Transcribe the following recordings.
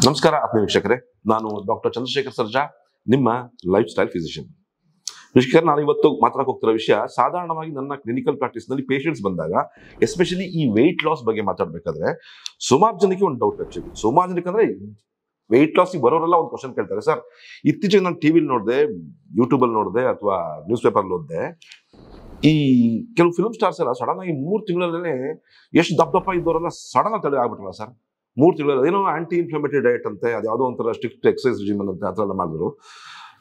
ನಮಸ್ಕಾರ ಆತ್ಮೀಯ ವೀಕ್ಷಕರೇ, ನಾನು ಡಾಕ್ಟರ್ ಚಂದ್ರಶೇಖರ್ ಸರ್ಜಾ, ನಿಮ್ಮ ಲೈಫ್ ಸ್ಟೈಲ್ ಫಿಸಿಷಿಯನ್. ವೀಕ್ಷಕರೇ, ನಾನು ಇವತ್ತು ಮಾತಾಡಕ್ಕೆ ಹೋಗ್ತಿರೋ ವಿಷಯ ಸಾಧಾರಣವಾಗಿ ನನ್ನ ಕ್ಲಿನಿಕಲ್ ಪ್ರಾಕ್ಟೀಸ್ನಲ್ಲಿ ಪೇಷಂಟ್ಸ್ ಬಂದಾಗ ಎಸ್ಪೆಷಲಿ ಈ ವೆಯ್ಟ್ ಲಾಸ್ ಬಗ್ಗೆ ಮಾತಾಡಬೇಕಾದ್ರೆ ಸುಮಾರು ಜನಕ್ಕೆ ಒಂದು ಡೌಟ್ ಆಕ್ಚುಲಿ. ಸುಮಾರು ಜನಕ್ಕೆ ಅಂದ್ರೆ ವೆಯ್ಟ್ ಲಾಸ್ಗೆ ಬರೋರೆಲ್ಲ ಒಂದು ಕ್ವಶನ್ ಕೇಳ್ತಾರೆ. ಸರ್, ಇತ್ತೀಚೆಗೆ ನಾನು ಟಿವಿಲಿ ನೋಡಿದೆ, ಯೂಟ್ಯೂಬಲ್ಲಿ ನೋಡಿದೆ ಅಥವಾ ನ್ಯೂಸ್ ಪೇಪರ್ ಓದಿದೆ, ಈ ಕೆಲವು ಫಿಲ್ಮ್ ಸ್ಟಾರ್ಸ್ ಎಲ್ಲ ಸಡನ್ ಆಗಿ 3 ತಿಂಗಳಲ್ಲೇ ಎಷ್ಟು ದಪ್ಪ ಇದ್ದವರೆಲ್ಲ ಸಡನ್ ಆಗಿ ತಲೆ ಆಗ್ಬಿಟ್ರಲ್ಲ ಸರ್. 3 ತಿಂಗಳಲ್ಲಿ ಏನೋ ಆಂಟಿ ಇನ್ಫ್ಲಮೇಟರಿ ಡಯಟ್ ಅಂತೆ, ಅದು ಯಾವುದೋ ಒಂಥರ ಸ್ಟ್ರಿಕ್ಟ್ ಎಕ್ಸರ್ಸೈಸ್ ಜಿಮ್ ಅಂತೆ, ಆ ಥರ ಎಲ್ಲ ಮಾಡಿದ್ರು.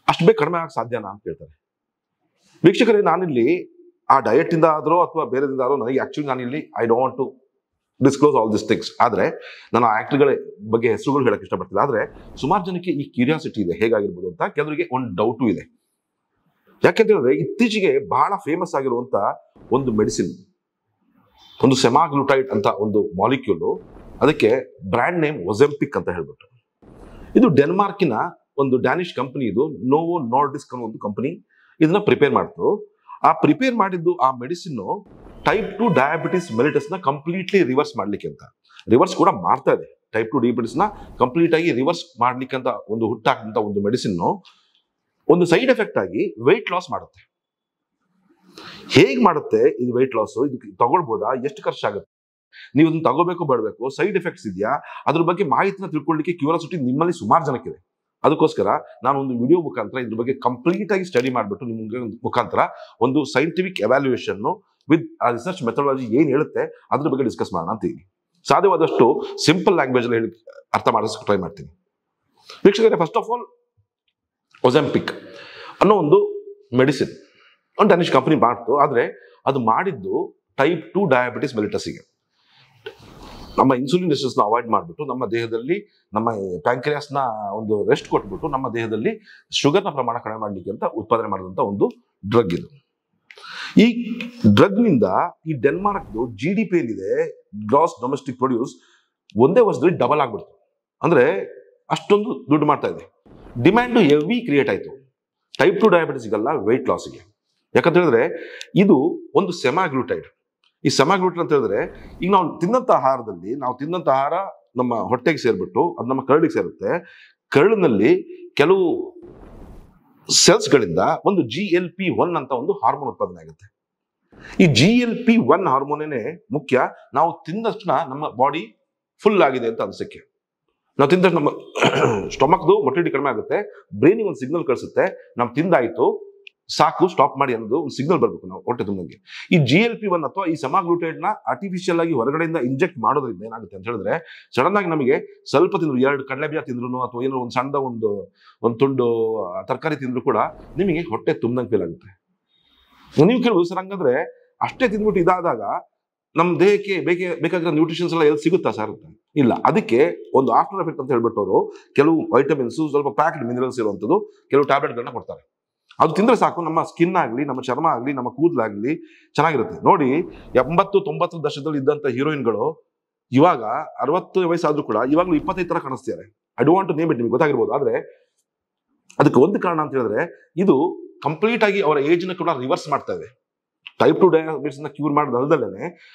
ಅಷ್ಟು ಬೇಗ ಕಡಿಮೆ ಆಗಕ್ಕೆ ಸಾಧ್ಯನಾ ಅಂತ ಕೇಳ್ತಾರೆ. ವೀಕ್ಷಕರೇ, ನಾನಿಲ್ಲಿ ಆ ಡಯಟ್ ಇಂದ ಆದ್ರೂ ಅಥವಾ ಬೇರೆದಿಂದ ಆದ್ರೂ ನನಗೆ ಆಕ್ಚುಲಿ ನಾನಿಲ್ಲಿ I don't want to disclose all this things. ಆದರೆ ನಾನು ಆಕ್ಟರ್ಗಳ ಬಗ್ಗೆ ಹೆಸರುಗಳು ಹೇಳಕ್ಕೆ ಇಷ್ಟಪಡ್ತಿಲ್ಲ. ಆದರೆ ಸುಮಾರು ಜನಕ್ಕೆ ಈ ಕ್ಯೂರಿಯಾಸಿಟಿ ಇದೆ ಹೇಗಾಗಿರ್ಬೋದು ಅಂತ. ಕೆಲವರಿಗೆ ಒಂದು ಡೌಟು ಇದೆ. ಯಾಕೆಂತ ಹೇಳಿದ್ರೆ ಇತ್ತೀಚೆಗೆ ಬಹಳ ಫೇಮಸ್ ಆಗಿರುವಂತ ಒಂದು ಮೆಡಿಸಿನ್, ಒಂದು ಸೆಮಾಗ್ಲುಟೈಡ್ ಅಂತ ಒಂದು ಮಾಲಿಕ್ಯೂಲು, ಅದಕ್ಕೆ ಬ್ರ್ಯಾಂಡ್ ನೇಮ್ ಒಜೆಂಪಿಕ್ ಅಂತ ಹೇಳ್ಬಿಟ್ಟು. ಇದು ಡೆನ್ಮಾರ್ಕಿನ ಒಂದು ಡ್ಯಾನಿಶ್ ಕಂಪನಿ, ಇದು ನೋವೋ ನಾರ್ಡಿಸ್ಕ್ ಅನ್ನೋ ಒಂದು ಕಂಪನಿ ಇದನ್ನ ಪ್ರಿಪೇರ್ ಮಾಡ್ತು. ಆ ಪ್ರಿಪೇರ್ ಮಾಡಿದ್ದು ಆ ಮೆಡಿಸಿನ್ ಟೈಪ್ 2 ಡಯಾಬಿಟಿಸ್ ಮೆಲಿಟಸ್ ನ ಕಂಪ್ಲೀಟ್ಲಿ ರಿವರ್ಸ್ ಮಾಡ್ಲಿಕ್ಕೆ ಅಂತ, ರಿವರ್ಸ್ ಕೂಡ ಮಾಡ್ತಾ ಇದೆ. ಟೈಪ್ 2 ಡಯಾಬಿಟಿಸ್ ನ ಕಂಪ್ಲೀಟ್ ಆಗಿ ರಿವರ್ಸ್ ಮಾಡ್ಲಿಕ್ಕೆ ಅಂತ ಒಂದು ಹುಟ್ಟಾಕಂತ ಒಂದು ಮೆಡಿಸಿನ್ ಒಂದು ಸೈಡ್ ಎಫೆಕ್ಟ್ ಆಗಿ ವೆಯ್ಟ್ ಲಾಸ್ ಮಾಡುತ್ತೆ. ಹೇಗ್ ಮಾಡುತ್ತೆ ಇದು ವೆಯ್ಟ್ ಲಾಸ್? ಇದಕ್ಕೆ ತಗೊಳ್ಬೋದಾ? ಎಷ್ಟು ಖರ್ಚಾಗುತ್ತೆ? ನೀವು ಇದನ್ನ ತಗೋಬೇಕು ಬೇಡಬೇಕು? ಸೈಡ್ ಎಫೆಕ್ಟ್ಸ್ ಇದೆಯಾ? ಅದ್ರ ಬಗ್ಗೆ ಮಾಹಿತಿನ ತಿಳ್ಕೊಳ್ಳಿಕ್ಕೆ ಕ್ಯೂರಿಯಾಸಿಟಿ ನಿಮ್ಮಲ್ಲಿ ಸುಮಾರು ಜನಕ್ಕಿದೆ. ಅದಕ್ಕೋಸ್ಕರ ನಾನು ಒಂದು ವಿಡಿಯೋ ಮುಖಾಂತರ ಇದ್ರ ಬಗ್ಗೆ ಕಂಪ್ಲೀಟ್ ಆಗಿ ಸ್ಟಡಿ ಮಾಡಿಬಿಟ್ಟು ನಿಮ್ಗೆ ಮುಖಾಂತರ ಒಂದು scientific evaluation with research methodology ಏನ್ ಹೇಳುತ್ತೆ ಅದ್ರ ಬಗ್ಗೆ ಡಿಸ್ಕಸ್ ಮಾಡೋಣ ಅಂತೀನಿ. ಸಾಧ್ಯವಾದಷ್ಟು ಸಿಂಪಲ್ ಲ್ಯಾಂಗ್ವೇಜ್ ಅಲ್ಲಿ ಹೇಳಿ ಅರ್ಥ ಮಾಡಿಸಕ್ಕೆ ಟ್ರೈ ಮಾಡ್ತೀನಿ. ವೀಕ್ಷಕರೇ, ಫಸ್ಟ್ ಆಫ್ ಆಲ್ ಒಜೆಂಪಿಕ್ ಅನ್ನೋ ಒಂದು ಮೆಡಿಸಿನ್ ಒಂದು ಡ್ಯಾನಿಶ್ ಕಂಪನಿ ಮಾಡ್ತು. ಆದರೆ ಅದು ಮಾಡಿದ್ದು ಟೈಪ್ 2 ಡಯಾಬಿಟಿಸ್ ಮೆಲಿಟಸ್ಗೆ. ನಮ್ಮ ಇನ್ಸುಲಿನ್ ರೆಸಿಸ್ಟೆನ್ಸ್ನ ಅವಾಯ್ಡ್ ಮಾಡಿಬಿಟ್ಟು ನಮ್ಮ ದೇಹದಲ್ಲಿ ನಮ್ಮ ಪ್ಯಾಂಕ್ರಿಯಾಸ್ನ ಒಂದು ರೆಸ್ಟ್ ಕೊಟ್ಬಿಟ್ಟು ನಮ್ಮ ದೇಹದಲ್ಲಿ ಶುಗರ್ನ ಪ್ರಮಾಣ ಕಡಿಮೆ ಮಾಡಲಿಕ್ಕೆ ಅಂತ ಉತ್ಪಾದನೆ ಮಾಡಿದಂಥ ಒಂದು ಡ್ರಗ್ ಇದು. ಈ ಡ್ರಗ್ನಿಂದ ಈ ಡೆನ್ಮಾರ್ಕ್ದು GDP ಏನಿದೆ, ಗ್ರಾಸ್ ಡೊಮೆಸ್ಟಿಕ್ ಪ್ರೊಡ್ಯೂಸ್, ಒಂದೇ ವರ್ಷದಲ್ಲಿ ಡಬಲ್ ಆಗ್ಬಿಡ್ತು. ಅಂದ್ರೆ ಅಷ್ಟೊಂದು ದುಡ್ಡು ಮಾಡ್ತಾ ಇದೆ. ಡಿಮ್ಯಾಂಡು ಹೆವಿ ಕ್ರಿಯೇಟ್ ಆಯಿತು ಟೈಪ್ 2 ಡಯಾಬಿಟಿಸ್ಗಲ್ಲ, ವೆಯ್ಟ್ ಲಾಸ್ಗೆ. ಯಾಕಂತ ಹೇಳಿದ್ರೆ ಇದು ಒಂದು ಸೆಮಾಗ್ಲುಟೈಡ್. ಈ ಸೆಮಾಗ್ಲುಟೈಡ್ ಅಂತ ಹೇಳಿದ್ರೆ ಈಗ ನಾವು ತಿನ್ನಂತ ಆಹಾರದಲ್ಲಿ, ನಾವು ತಿನ್ನಂತ ಆಹಾರ ನಮ್ಮ ಹೊಟ್ಟೆಗೆ ಸೇರ್ಬಿಟ್ಟು ಅದು ನಮ್ಮ ಕರಳಿಗೆ ಸೇರುತ್ತೆ. ಕರಳಿನಲ್ಲಿ ಕೆಲವು ಸೆಲ್ಸ್ಗಳಿಂದ ಒಂದು GLP-1 ಅಂತ ಒಂದು ಹಾರ್ಮೋನ್ ಉತ್ಪಾದನೆ ಆಗುತ್ತೆ. ಈ GLP-1 ಹಾರ್ಮೋನೇನೆ ಮುಖ್ಯ. ನಾವು ತಿಂದ ತಕ್ಷಣ ನಮ್ಮ ಬಾಡಿ ಫುಲ್ ಆಗಿದೆ ಅಂತ ಅನ್ಸಕ್ಕೆ, ನಾವು ತಿಂದ ನಮ್ಮ ಸ್ಟೊಮಕ್ದು ಮೊಟಿಲಿಟಿ ಕಡಿಮೆ ಆಗುತ್ತೆ, ಬ್ರೈನಿಗೆ ಒಂದು ಸಿಗ್ನಲ್ ಕಳಿಸುತ್ತೆ, ನಾವು ತಿಂದಾಯ್ತು ಸಾಕು ಸ್ಟಾಪ್ ಮಾಡಿ ಅನ್ನೋದು ಒಂದು ಸಿಗ್ನಲ್ ಬರಬೇಕು ನಾವು ಹೊಟ್ಟೆ ತುಂಬಂಗೆ. ಈ GLP-1 ಅಥವಾ ಈ ಸೆಮಾಗ್ಲುಟೈಡ್ ನ ಆರ್ಟಿಫಿಷಿಯಲ್ ಆಗಿ ಹೊರಗಡೆಯಿಂದ ಇಂಜೆಕ್ಟ್ ಮಾಡೋದ್ರಿಂದ ಏನಾಗುತ್ತೆ ಅಂತ ಹೇಳಿದ್ರೆ, ಸಡನ್ ಆಗಿ ನಮಗೆ ಸ್ವಲ್ಪ ತಿಂದ್ರು, 2 ಕಡಲೆ ಬೀಜ ತಿಂದ್ರು ಅಥವಾ ಏನೋ ಒಂದು ಸಣ್ಣ ಒಂದು ತುಂಡು ತರಕಾರಿ ತಿಂದ್ರು ಕೂಡ ನಿಮಗೆ ಹೊಟ್ಟೆ ತುಂಬಂಗೆ ಫೀಲ್ ಆಗುತ್ತೆ. ನೀವು ಕೇಳುವುದು, ಸರ್ ಹಂಗಂದ್ರೆ ಅಷ್ಟೇ ತಿಂದ್ಬಿಟ್ಟು ಇದಾದಾಗ ನಮ್ಮ ದೇಹಕ್ಕೆ ಬೇಕಾಗಿರೋ ನ್ಯೂಟ್ರಿಷನ್ಸ್ ಎಲ್ಲ ಎಲ್ಲಿ ಸಿಗುತ್ತಾ ಸರ್ ಅಂತ? ಇಲ್ಲ. ಅದಕ್ಕೆ ಒಂದು ಆಫ್ಟರ್ ಎಫೆಕ್ಟ್ ಅಂತ ಹೇಳ್ಬಿಟ್ಟು ಅವರು ಕೆಲವು ವೈಟಮಿನ್ಸ್, ಸ್ವಲ್ಪ ಪ್ಯಾಕ್ಡ್ ಮಿನರಲ್ಸ್ ಇರುವಂಥದ್ದು ಕೆಲವು ಟ್ಯಾಬ್ಲೆಟ್ಗಳನ್ನ ಕೊಡ್ತಾರೆ. ಅದು ತಿಂದ್ರೆ ಸಾಕು ನಮ್ಮ ಸ್ಕಿನ್ ಆಗಲಿ, ನಮ್ಮ ಚರ್ಮ ಆಗಲಿ, ನಮ್ಮ ಕೂದಲಾಗಲಿ ಚೆನ್ನಾಗಿರುತ್ತೆ. ನೋಡಿ, 80-90 ದಶಕದಲ್ಲಿ ಇದ್ದಂಥ ಹೀರೋಯಿನ್ಗಳು ಇವಾಗ 60 ವಯಸ್ಸಾದ್ರೂ ಕೂಡ ಇವಾಗಲೂ 25 ತರ ಕಾಣಿಸ್ತಿದ್ದಾರೆ. I don't want to name it, ನಿಮ್ಗೆ ಗೊತ್ತಾಗಿರ್ಬೋದು. ಆದ್ರೆ ಅದಕ್ಕೆ ಒಂದು ಕಾರಣ ಅಂತ ಹೇಳಿದ್ರೆ ಇದು ಕಂಪ್ಲೀಟ್ ಆಗಿ ಅವರ ಏಜ್ ನ ಕೂಡ ರಿವರ್ಸ್ ಮಾಡ್ತಾ ಇದೆ. ಟೈಪ್ 2 ಡಯಾಬಿಟಿಸ್ ನ ಕ್ಯೂರ್ ಮಾಡೋದಲ್ಲದೆ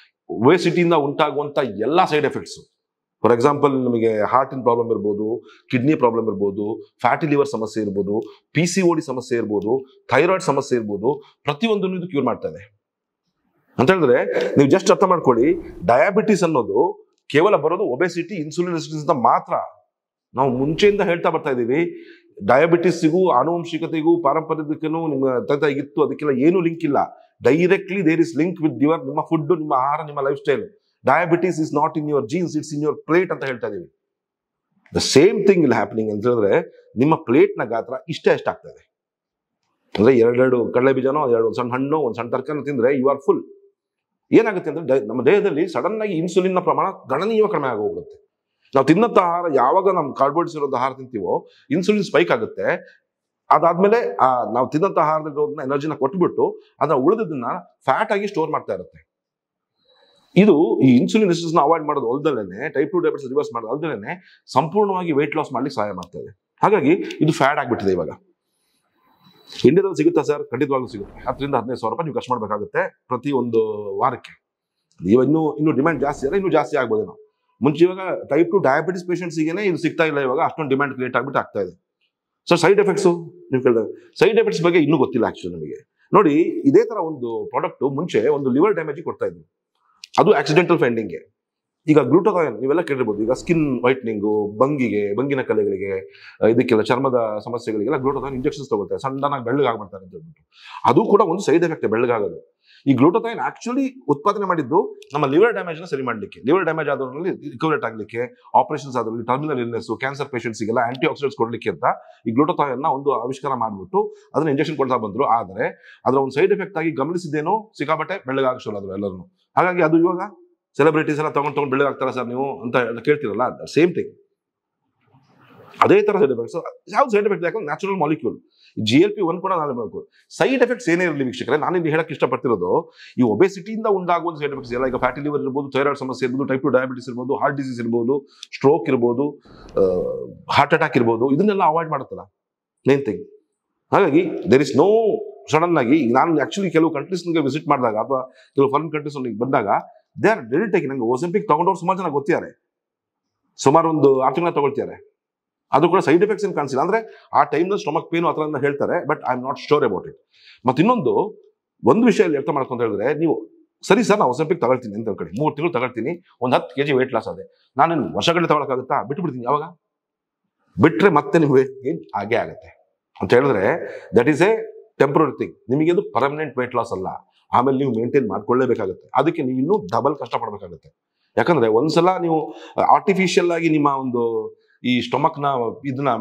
ಒಬೆಸಿಟಿಯಿಂದ ಉಂಟಾಗುವಂತ ಎಲ್ಲಾ ಸೈಡ್ ಎಫೆಕ್ಟ್ಸ್, ಫಾರ್ ಎಕ್ಸಾಂಪಲ್ ನಿಮಗೆ ಹಾರ್ಟಿನ ಪ್ರಾಬ್ಲಮ್ ಇರ್ಬೋದು, ಕಿಡ್ನಿ ಪ್ರಾಬ್ಲಮ್ ಇರ್ಬೋದು, ಫ್ಯಾಟಿ ಲಿವರ್ ಸಮಸ್ಯೆ ಇರ್ಬೋದು, PCOD ಸಮಸ್ಯೆ ಇರ್ಬೋದು, ಥೈರಾಯ್ಡ್ ಸಮಸ್ಯೆ ಇರ್ಬೋದು, ಪ್ರತಿಯೊಂದನ್ನು ಇದು ಕ್ಯೂರ್ ಮಾಡ್ತಾ ಇದೆ. ಅಂತ ಹೇಳಿದ್ರೆ ನೀವು ಜಸ್ಟ್ ಅರ್ಥ ಮಾಡ್ಕೊಳ್ಳಿ, ಡಯಾಬಿಟಿಸ್ ಅನ್ನೋದು ಕೇವಲ ಬರೋದು ಒಬೆಸಿಟಿ, ಇನ್ಸುಲಿನ್ ರೆಸಿಸ್ಟೆನ್ಸ್ ಅಂತ ಮಾತ್ರ. ನಾವು ಮುಂಚೆಯಿಂದ ಹೇಳ್ತಾ ಬರ್ತಾ ಇದ್ದೀವಿ, ಡಯಾಬಿಟಿಸ್ಗೂ ಆನುವಂಶಿಕತೆಗೂ ಪಾರಂಪರ್ಯಕ್ಕೂ ನಿಮ್ಮ ತಂದೆಗಿತ್ತು, ಅದಕ್ಕೆಲ್ಲ ಏನು ಲಿಂಕ್ ಇಲ್ಲ. Directly there is link with your ನಿಮ್ಮ ಫುಡ್, ನಿಮ್ಮ ಆಹಾರ, ನಿಮ್ಮ lifestyle. Diabetes is not in your genes, it's in your plate ಅಂತ ಹೇಳ್ತಾ ಇದೀವಿ. ದ ಸೇಮ್ ಥಿಂಗ್ ಇಲ್ಲಿ ಹ್ಯಾಪನಿಂಗ್ ಅಂತ ಹೇಳಿದ್ರೆ ನಿಮ್ಮ ಪ್ಲೇಟ್ ನ ಗಾತ್ರ ಇಷ್ಟೇ ಆಗ್ತದೆ. ಅಂದ್ರೆ 2 ಕಡಲೆ ಬೀಜನೋ, 2 ಸಣ್ಣ ಹಣ್ಣು, ಒಂದು ಸಣ್ಣ ತರಕಾರಿ ತಿಂದ್ರೆ ಯು ಆರ್ ಫುಲ್. ಏನಾಗುತ್ತೆ ಅಂದ್ರೆ ನಮ್ಮ ದೇಹದಲ್ಲಿ ಸಡನ್ ಆಗಿ ಇನ್ಸುಲಿನ್ ನ ಪ್ರಮಾಣ ಗಣನೀಯವಾಗಿ ಕಡಿಮೆ ಆಗೋಗುತ್ತೆ. ನಾವು ತಿನ್ನಂತ ಆಹಾರ, ಯಾವಾಗ ನಾವು ಕಾರ್ಬೋಹೈಡ್ರೇಟ್ಸ್ ಇರೋ ಆಹಾರ ತಿಂತೀವೋ ಇನ್ಸುಲಿನ್ ಸ್ಪೈಕ್ ಆಗುತ್ತೆ. ಅದಾದ್ಮೇಲೆ ನಾವು ತಿನ್ನಂತ ಆಹಾರದ ಎನರ್ಜಿನ ಕೊಟ್ಬಿಟ್ಟು ಅದನ್ನ ಉಳಿದದನ್ನ ಫ್ಯಾಟ್ ಆಗಿ ಸ್ಟೋರ್ ಮಾಡ್ತಾ ಇರುತ್ತೆ. ಇದು ಈ ಇನ್ಸುಲಿನ್ ರೆಸಿಸ್ಟೆನ್ಸ್ ಅವಾಯ್ಡ್ ಮಾಡೋದು ಅಲ್ದಲೇನೆ, ಟೈಪ್ 2 ಡಯಾಬಿಟಿಸ್ ರಿವರ್ಸ್ ಮಾಡೋದು ಅಲ್ದಲೇನೆ ಸಂಪೂರ್ಣವಾಗಿ ವೆಯ್ಟ್ ಲಾಸ್ ಮಾಡ್ಲಿಕ್ಕೆ ಸಹಾಯ ಮಾಡ್ತಾ ಇದೆ. ಹಾಗಾಗಿ ಇದು ಫ್ಯಾಡ್ ಆಗ್ಬಿಟ್ಟಿದೆ. ಇವಾಗ ಇಂಡಿಯಾದಲ್ಲಿ ಸಿಗುತ್ತಾ ಸರ್? ಖಂಡಿತವಾಗ್ಲೂ ಸಿಗುತ್ತೆ. 10,000-15,000 ರೂಪಾಯಿ ನೀವು ಖರ್ಚು ಮಾಡಬೇಕಾಗುತ್ತೆ ಪ್ರತಿ ಒಂದು ವಾರಕ್ಕೆ. ಇನ್ನು ಡಿಮ್ಯಾಂಡ್ ಜಾಸ್ತಿ ಆದರೆ ಇನ್ನೂ ಜಾಸ್ತಿ ಆಗ್ಬೋದೇನೋ. ಮುಂಚೆ ಇವಾಗ ಟೈಪ್ 2 ಡಯಾಬಿಟಿಸ್ ಪೇಷಂಟ್ಸಿಗೆ ಇದು ಸಿಗ್ತಾ ಇಲ್ಲ, ಇವಾಗ ಅಷ್ಟೊಂದು ಡಿಮ್ಯಾಂಡ್ ಕ್ರಿಯೇಟ್ ಆಗ್ಬಿಟ್ಟು ಆಗ್ತಾ ಇದೆ. ಸೊ ಸೈಡ್ ಎಫೆಕ್ಟ್ಸು ನೀವು ಕೇಳಿದಾಗ ಸೈಡ್ ಎಫೆಕ್ಟ್ಸ್ ಬಗ್ಗೆ ಇನ್ನೂ ಗೊತ್ತಿಲ್ಲ ಆಕ್ಚುಲಿ ನಮಗೆ. ನೋಡಿ, ಇದೇ ತರ ಒಂದು ಪ್ರಾಡಕ್ಟ್ ಮುಂಚೆ ಒಂದು ಲಿವರ್ ಡ್ಯಾಮೇಜ್ ಕೊಡ್ತಾ ಇದ್ವಿ, ಅದು ಆಕ್ಸಿಡೆಂಟಲ್ ಫೈಂಡಿಂಗ್ಗೆ. ಈಗ ಗ್ಲೂಟಥಾಯನ್ ನೀವೆಲ್ಲ ಕೇಳಿರ್ಬೋದು, ಈಗ ಸ್ಕಿನ್ ವೈಟ್ನಿಂಗು, ಬಂಗಿನ ಕಲೆಗಳಿಗೆ, ಇದಕ್ಕೆಲ್ಲ ಚರ್ಮದ ಸಮಸ್ಯೆಗಳಿಗೆಲ್ಲ ಗ್ಲೂಟಥಾಯನ್ ಇಂಜೆಕ್ಷನ್ಸ್ ತಗೊಳ್ತಾರೆ, ಸಣ್ಣನಾಗಿ ಬೆಳ್ಳಗಾಗ್ಬಿಡ್ತಾರೆ ಅಂತ ಹೇಳ್ಬಿಟ್ಟು. ಅದು ಕೂಡ ಒಂದು ಸೈಡ್ ಎಫೆಕ್ಟ್ ಬೆಳ್ಳಗಾಗೋದು. ಈ ಗ್ಲೂಟಥಾಯನ್ ಆಕ್ಚುಲಿ ಉತ್ಪಾದನೆ ಮಾಡಿದ್ದು ನಮ್ಮ ಲಿವರ್ ಡ್ಯಾಮೇಜ್ ನ ಸರಿ ಮಾಡಲಿಕ್ಕೆ, ಲಿವರ್ ಡ್ಯಾಮೇಜ್ ಆದವರಲ್ಲಿ ರಿಕವರೇಟ್ ಆಗಲಿಕ್ಕೆ, ಆಪರೇಷನ್ಸ್ ಆದವರಲ್ಲಿ, ಟರ್ಮಿನಲ್ ಇಲ್ನೆಸ್, ಕ್ಯಾನ್ಸರ್ ಪೇಷಂಟ್ಸ್ಗೆಲ್ಲ ಆಂಟಿ ಆಕ್ಸಿಡೆಂಟ್ಸ್ ಕೊಡ್ಲಿಕ್ಕೆ ಅಂತ ಈ ಗ್ಲೂಟಥಾಯನ್ ಒಂದು ಆವಿಷ್ಕಾರ ಮಾಡಿಬಿಟ್ಟು ಅದನ್ನ ಇಂಜೆಕ್ಷನ್ ಕೊಡ್ತಾ ಬಂದ್ರು. ಆದರೆ ಅದರ ಒಂದು ಸೈಡ್ ಎಫೆಕ್ಟ್ ಆಗಿ ಗಮನಿಸಿದ್ದೇನೋ ಸಿಕ್ಕಾಪಟ್ಟೆ ಬೆಳ್ಳಗಾಗಿ ಶುರು ಆದ್ರು ಎಲ್ಲರೂ. ಹಾಗಾಗಿ ಅದು ಇವಾಗ ಸೆಲೆಬ್ರಿಟೀಸ್ ಎಲ್ಲ ತಗೊಂಡು ಬೆಳ್ಳಗಾಗ್ತಾರ ಸರ್ ನೀವು ಅಂತ ಕೇಳ್ತಿರಲ್ಲ, ಸೇಮ್ ಥಿಂಗ್. ಅದೇ ತರ ಸೈಡ್ ಎಫೆಕ್ಟ್ಸ್. ಯಾವ್ದು ಸೈಡ್ ಎಫೆಕ್ಟ್? ಯಾಕಂದ್ರೆ ನ್ಯಾಚುರಲ್ ಮಾಲಿಕ್ಯೂಲ್ GLP-1 ಕೂಡ ನಾಳೆ ಮಾಡಬೇಕು. ಸೈಡ್ ಎಫೆಕ್ಟ್ಸ್ ಏನೇ ಇರಲಿ ವೀಕ್ಷಕರೇ, ನಾನಿಲ್ಲಿ ಹೇಳಕ್ ಇಷ್ಟಪಡ್ತಿರೋದು ಈ ಒಬೆಸಿಟಿಯಿಂದ ಉಂಟಾಗುವ ಸೈಡ್ ಎಫೆಕ್ಟ್ಸ್ ಎಲ್ಲ. ಈಗ ಫ್ಯಾಟಿ ಲಿವರ್ ಇರ್ಬೋದು, ಥೈರಾಯ್ಡ್ ಸಮಸ್ಯೆ ಇರ್ಬೋದು, ಟೈಪ್ 2 ಡಯಾಬಿಟಿಸ್ ಇರ್ಬೋದು, ಹಾರ್ಟ್ ಡಿಸೀಸ್ ಇರ್ಬೋದು, ಸ್ಟ್ರೋಕ್ ಇರ್ಬೋದು, ಹಾರ್ಟ್ ಅಟ್ಯಾಕ್ ಇರ್ಬೋದು, ಇದನ್ನೆಲ್ಲ ಅವಾಯ್ಡ್ ಮಾಡುತ್ತಲ್ಲ ಮೇನ್ ಥಿಂಗ್. ಹಾಗಾಗಿ ದೇರ್ ಇಸ್ ನೋ ಸಡನ್ ಆಗಿ. ನಾನು ಆಕ್ಚುಲಿ ಕೆಲವು ಕಂಟ್ರೀಸ್ಗೆ ವಿಸಿಟ್ ಮಾಡಿದಾಗ ಅಥವಾ ಕೆಲವು ಫಾರಿನ್ ಕಂಟ್ರೀಸ್ ಬಂದಾಗ ದೇ ಆರ್ ಡೆಲಿ ಟೇಕಿಂಗ್. ನಂಗೆ ಓಸೆಂಪಿಕ್ ತಗೊಂಡವ್ರು ಸುಮಾರು ಜನ ಗೊತ್ತಿದ್ದಾರೆ, ಸುಮಾರು ಒಂದು 6 ತಿಂಗಳ ತಗೊಳ್ತಿದ್ದಾರೆ. ಅದು ಕೂಡ ಸೈಡ್ ಎಫೆಕ್ಟ್ಸ್ ಏನು ಕಾಣಿಸಿಲ್ಲ. ಅಂದ್ರೆ ಆ ಟೈಮ್ನಲ್ಲಿ ಸ್ಟೊಮಕ್ ಪೇನು ಆ ಥರ ಹೇಳ್ತಾರೆ, but I am not sure about it. ಮತ್ತೆ ಇನ್ನೊಂದು ವಿಷಯ ಅರ್ಥ ಮಾಡ್ಕೊಂತ ಹೇಳಿದ್ರೆ, ನೀವು ಸರಿ ಸರ್ ನಾವು ಓಸೆಂಪಿಕ್ ತಗೊಳ್ತೀನಿ ಅಂತ ಕಡೆ 3 ತಿಂಗಳು ತಗೊಳ್ತೀನಿ, ಒಂದು 10 kg ವೇಟ್ ಲಾಸ್ ಆದೆ, ನಾನು ವರ್ಷಗಳೇ ತಗೊಳಕ್ಕಾಗುತ್ತಾ? ಬಿಟ್ಬಿಡ್ತೀನಿ. ಯಾವಾಗ ಬಿಟ್ರೆ ಮತ್ತೆ ನೀವು ವೇಟ್ ಗೇನ್ ಆಗೇ ಆಗುತ್ತೆ ಅಂತ ಹೇಳಿದ್ರೆ that is A temporary thing. ನಿಮಗೆ ಅದು ಪರ್ಮನೆಂಟ್ ವೇಟ್ ಲಾಸ್ ಅಲ್ಲ. ಆಮೇಲೆ ನೀವು ಮೇಂಟೈನ್ ಮಾಡ್ಕೊಳ್ಳೇಬೇಕಾಗುತ್ತೆ. ಅದಕ್ಕೆ ನೀವು ಇನ್ನೂ ಡಬಲ್ ಕಷ್ಟಪಡಬೇಕಾಗುತ್ತೆ. ಯಾಕಂದ್ರೆ ಒಂದ್ಸಲ ನೀವು ಆರ್ಟಿಫಿಷಿಯಲ್ ಆಗಿ ನಿಮ್ಮ ಒಂದು ಈ ಸ್ಟೊಮಕ್ನ ಇದನ್ನ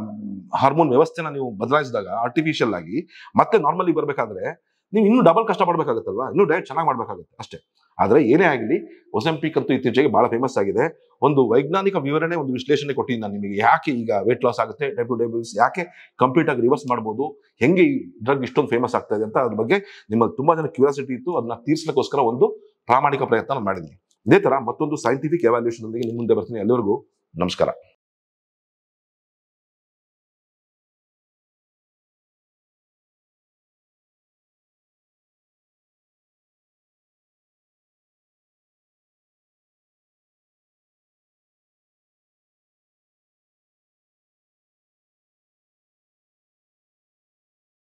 ಹಾರ್ಮೋನ್ ವ್ಯವಸ್ಥೆನ ನೀವು ಬದಲಾಯಿಸಿದಾಗ ಆರ್ಟಿಫಿಷಿಯಲ್ ಆಗಿ ಮತ್ತೆ ನಾರ್ಮಲಿ ಬರ್ಬೇಕಾದ್ರೆ ನೀವು ಇನ್ನೂ ಡಬಲ್ ಕಷ್ಟ ಪಡ್ಬೇಕಾಗುತ್ತಲ್ವಾ, ಇನ್ನೂ ಡಯಟ್ ಚೆನ್ನಾಗಿ ಮಾಡ್ಬೇಕಾಗುತ್ತೆ ಅಷ್ಟೇ. ಆದ್ರೆ ಏನೇ ಆಗಲಿ, ಓಸೆಂಪಿಕ್ ಅಂತೂ ಇತ್ತೀಚೆಗೆ ಬಹಳ ಫೇಮಸ್ ಆಗಿದೆ. ಒಂದು ವೈಜ್ಞಾನಿಕ ವಿವರಣೆ, ಒಂದು ವಿಶ್ಲೇಷಣೆ ಕೊಟ್ಟಿದ್ದೀನಿ ನಾನು ನಿಮಗೆ. ಯಾಕೆ ಈಗ ವೇಟ್ ಲಾಸ್ ಆಗುತ್ತೆ, ಟೈಪ್ 2 ಡಯಾಬಿಟಿಸ್ ಯಾಕೆ ಕಂಪ್ಲೀಟ್ ಆಗಿ ರಿವರ್ಸ್ ಮಾಡ್ಬೋದು, ಹೆಂಗೆ ಈ ಡ್ರಗ್ ಇಷ್ಟೊಂದು ಫೇಮಸ್ ಆಗ್ತಾ ಇದೆ ಅಂತ ಅದ್ರ ಬಗ್ಗೆ ನಿಮ್ಮಲ್ಲಿ ತುಂಬಾ ಜನ ಕ್ಯೂರಿಯಾಸಿಟಿ ಇತ್ತು. ಅದನ್ನ ತೀರ್ಸಲಿಕ್ಕೋಸ್ಕರ ಒಂದು ಪ್ರಾಮಾಣಿಕ ಪ್ರಯತ್ನ ಮಾಡಿದ್ದೀನಿ. ಇದೇ ತರ ಮತ್ತೊಂದು ಸೈಂಟಿಫಿಕ್ ಎವ್ಯಾಲ್ಯೂಷನ್ ಒಂದಿಗೆ ನಿಮ್ಮ ಮುಂದೆ ಬರ್ತೀನಿ. ಎಲ್ಲರಿಗೂ ನಮಸ್ಕಾರ.